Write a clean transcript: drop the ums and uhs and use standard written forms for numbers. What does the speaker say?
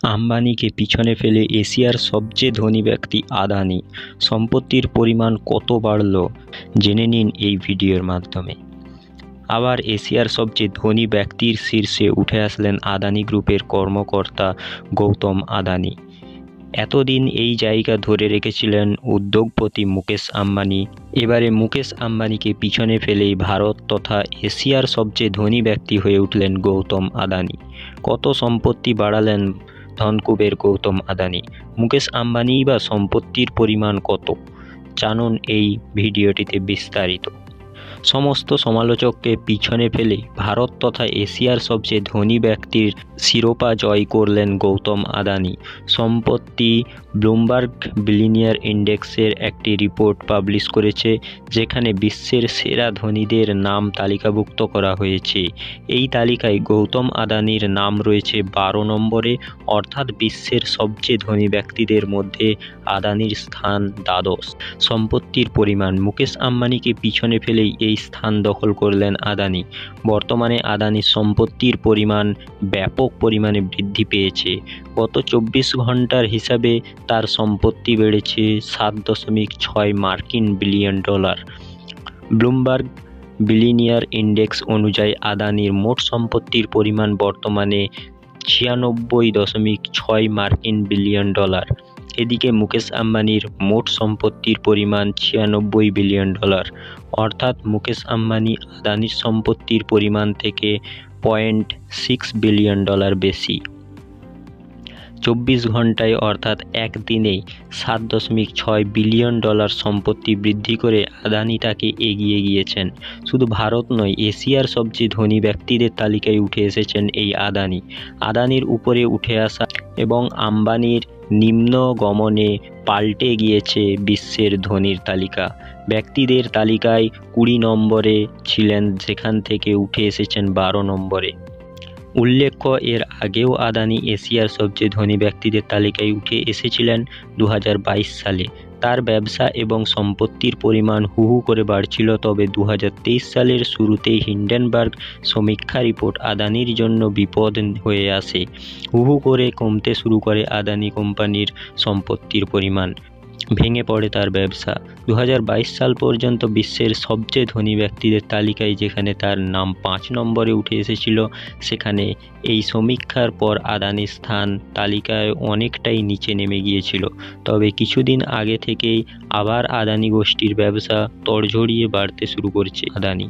আম্বানিকে পিছনে ফেলে এশিয়ার সবচেয়ে ধনী ব্যক্তি আদানি সম্পত্তির পরিমাণ কত বাড়ল জেনে নিন এই ভিডিওর মাধ্যমে। আবার এশিয়ার সবচেয়ে ধনী ব্যক্তির শীর্ষে উঠে আসলেন আদানি গ্রুপের কর্মকর্তা গৌতম আদানি। এতদিন এই জায়গা ধরে রেখেছিলেন উদ্যোগপতি মুকেশ আম্বানি। এবারে মুকেশ আম্বানিকে পিছনে ফেলেই ভারত তথা এশিয়ার সবচেয়ে ধনী ব্যক্তি হয়ে উঠলেন গৌতম আদানি। কত সম্পত্তি বাড়ালেন ধনকুবের গৌতম আদানি? মুকেশ আম্বানিই বা সম্পত্তির পরিমাণ কত? জানুন এই ভিডিওটিতে বিস্তারিত। সমস্ত সমালোচককে পিছনে ফেলে ভারত তথা এশিয়ার সবচেয়ে ধনী ব্যক্তির শিরোপা জয় করলেন গৌতম আদানি। সম্প্রতি ব্লুমবার্গ বিলিনিয়ার ইন্ডেক্সের একটি রিপোর্ট পাবলিশ করেছে, যেখানে বিশ্বের সেরা ধনীদের নাম তালিকাভুক্ত করা হয়েছে। এই তালিকায় গৌতম আদানির নাম রয়েছে 12 নম্বরে, অর্থাৎ বিশ্বের সবচেয়ে ধনী ব্যক্তিদের মধ্যে আদানির স্থান দ্বাদশ। সম্পত্তির পরিমাণ মুকেশ আম্বানিকে পিছনে ফেলেই এই স্থান দখল করলেন আদানি। বর্তমানে আদানির সম্পত্তির পরিমাণ ব্যাপক পরিমাণে বৃদ্ধি পেয়েছে। গত 24 ঘন্টার হিসাবে তার সম্পত্তি বেড়েছে 7.6 মার্কিন billion dollar. Bloomberg billionaire index অনুযায়ী আদানির মোট সম্পত্তির পরিমাণ বর্তমানে 96.6 মার্কিন বিলিয়ন ডলার। এদিকে মুকেশ আম্বানির মোট সম্পত্তির পরিমাণ 96 বিলিয়ন ডলার, অর্থাৎ মুকেশ আম্বানি আদানির সম্পত্তির পরিমাণ থেকে 0.6 বিলিয়ন ডলার বেশি। 24 ঘন্টায় অর্থাৎ একদিনেই 7.6 বিলিয়ন ডলার সম্পত্তি বৃদ্ধি করে আদানি তাকে এগিয়ে গিয়েছেন। শুধু ভারত নয়, এশিয়ার সবচেয়ে ধনী ব্যক্তিদের তালিকায় উঠে এসেছেন এই আদানি। আদানির উপরে উঠে আসা এবং আম্বানির নিম্নগমনে পাল্টে গিয়েছে বিশ্বের ধনীর তালিকা। ব্যক্তিদের তালিকায় 20 নম্বরে ছিলেন, যেখান থেকে উঠে এসেছেন 12 নম্বরে। উল্লেখ্য, এর আগেও আদানি এশিয়ার সবচেয়ে ধনী ব্যক্তিদের তালিকায় উঠে এসেছিলেন 2022 সালে। তার ব্যবসা এবং সম্পত্তির পরিমাণ হু হু করে বাড়ছিল, তবে 2023 সালের শুরুতেই হিন্ডেনবার্গ সমীক্ষা রিপোর্ট আদানির জন্য বিপদ হয়ে আসে। হু হু করে কমতে শুরু করে আদানি কোম্পানির সম্পত্তির পরিমাণ, ভেঙে পড়ে তার ব্যবসা। 2022 সাল পর্যন্ত বিশ্বের সবচেয়ে ধনী ব্যক্তিদের তালিকায় যেখানে তার নাম 5 নম্বরে উঠে এসেছিল, সেখানে এই সমীক্ষার পর আদানির স্থান তালিকায় অনেকটাই নিচে নেমে গিয়েছিল। তবে কিছুদিন আগে থেকেই আবার আদানি গোষ্ঠীর ব্যবসা তড়জড়িয়ে বাড়তে শুরু করেছে আদানি।